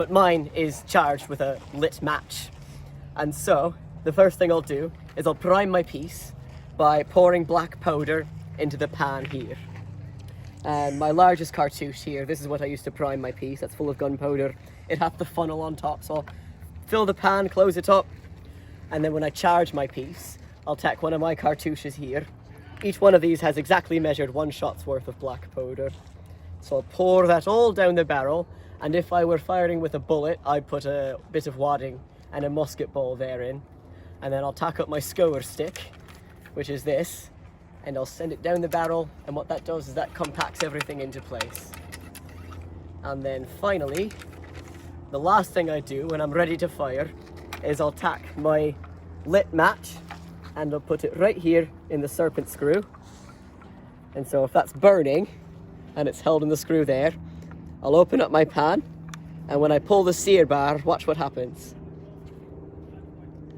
but mine is charged with a lit match. And so, the first thing I'll do is I'll prime my piece by pouring black powder into the pan here. And my largest cartouche here, this is what I used to prime my piece, that's full of gunpowder. It has the funnel on top, so I'll fill the pan, close it up, and then when I charge my piece, I'll take one of my cartouches here. Each one of these has exactly measured 1 shot's worth of black powder. So I'll pour that all down the barrel, and if I were firing with a bullet, I'd put a bit of wadding and a musket ball therein. And then I'll tack up my scour stick, which is this, and I'll send it down the barrel, and what that does is that compacts everything into place. And then finally, the last thing I do when I'm ready to fire is I'll tack my lit match and I'll put it right here in the serpent screw. And so if that's burning and it's held in the screw there, I'll open up my pan, and when I pull the sear bar, watch what happens.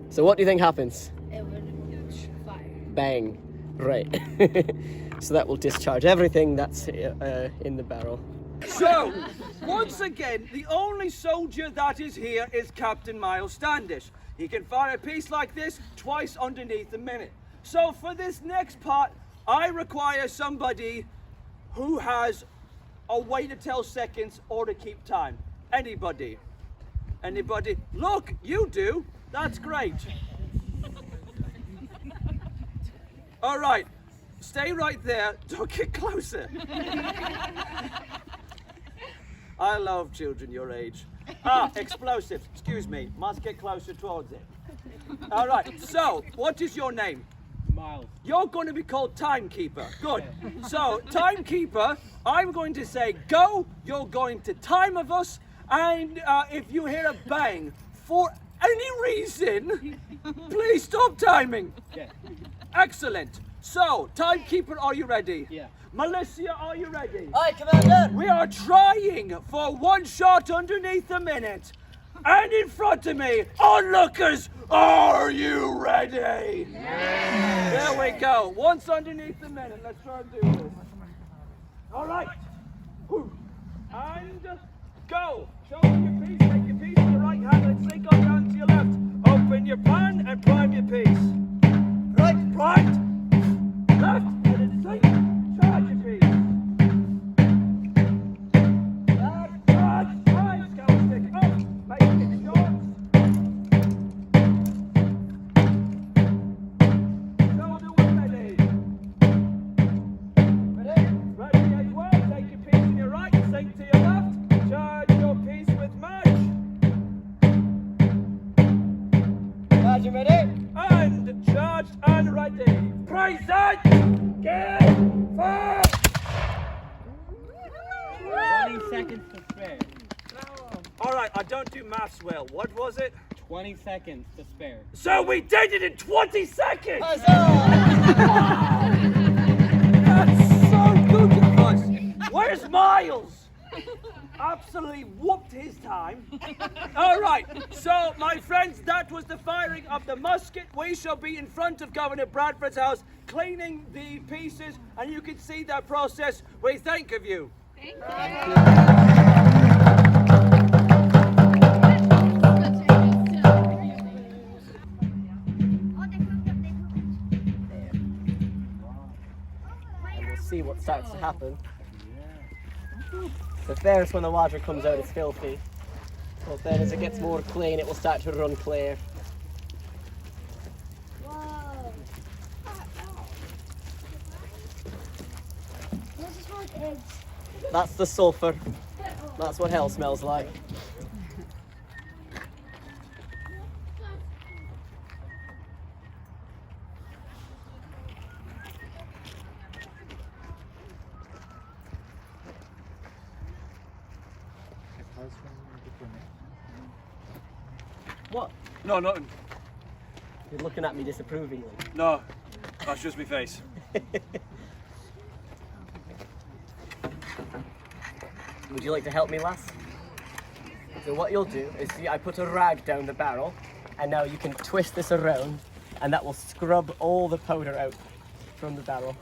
So what do you think happens? It would fire. Bang. Right. So that will discharge everything that's in the barrel. So, once again, the only soldier that is here is Captain Miles Standish. He can fire a piece like this twice underneath a minute. So for this next part, I require somebody who has a way to tell seconds or to keep time. Anybody? Anybody? Look, you do. That's great. All right, stay right there. Don't get closer. I love children your age. Explosives, excuse me. Must get closer towards it. All right, so what is your name? Miles. You're going to be called Timekeeper. Good. So, Timekeeper, I'm going to say go, you're going to time of us, and if you hear a bang, for any reason, please stop timing. Yeah. Excellent. So, Timekeeper, are you ready? Yeah. Militia, are you ready? Aye, Commander! We are trying for 1 shot underneath a minute. And in front of me, onlookers, are you ready? Yes. There we go. Once underneath a minute. Let's try and do this. All right. And go. Show me your piece. Take your piece to the right hand and sink on down to your left. Open your pan and prime your piece. Right. Left. And then sink. Charge your piece. Charge. Scour stick up. Make it short. Shoulder when ready. Ready as well. Take your piece to your right. Sink to your left. Charge your piece with match. Charge, you ready? And charged and ready. Present! Get fire! 20 seconds to spare. All right, I don't do maths well. What was it? 20 seconds to spare. So we did it in 20 seconds! Huzzah! That's so good of us. Where's Miles? Absolutely whooped his time. All right, so my friends, that was the firing of the musket. We shall be in front of Governor Bradford's house cleaning the pieces, and you can see that process. We thank of you. Thank And we'll see what starts to happen. The first when the water comes out, it's filthy. But then as it gets more clean, it will start to run clear. Whoa. This is like eggs. That's the sulfur. That's what hell smells like. What? No, nothing. You're looking at me disapprovingly. No, that's just my face. Would you like to help me, lass? So what you'll do is, see, I put a rag down the barrel, and now you can twist this around, and that will scrub all the powder out from the barrel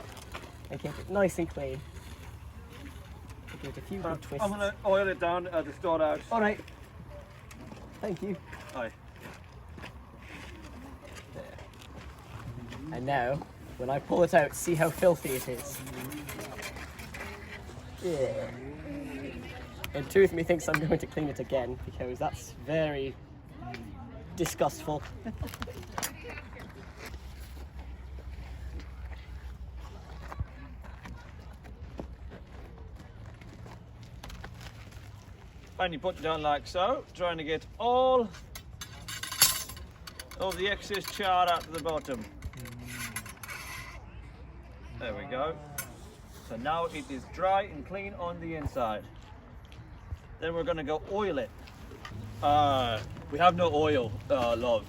and keep it nice and clean. Give it a few good twists. I'm gonna oil it down at the storehouse. All right. Thank you. Aye. And now, when I pull it out, see how filthy it is. Yeah. In truth, methinks I'm going to clean it again because that's very disgustful. And you put it down like so, trying to get all of the excess char out to the bottom. There we go. So now it is dry and clean on the inside. Then we're going to go oil it. We have no oil, love.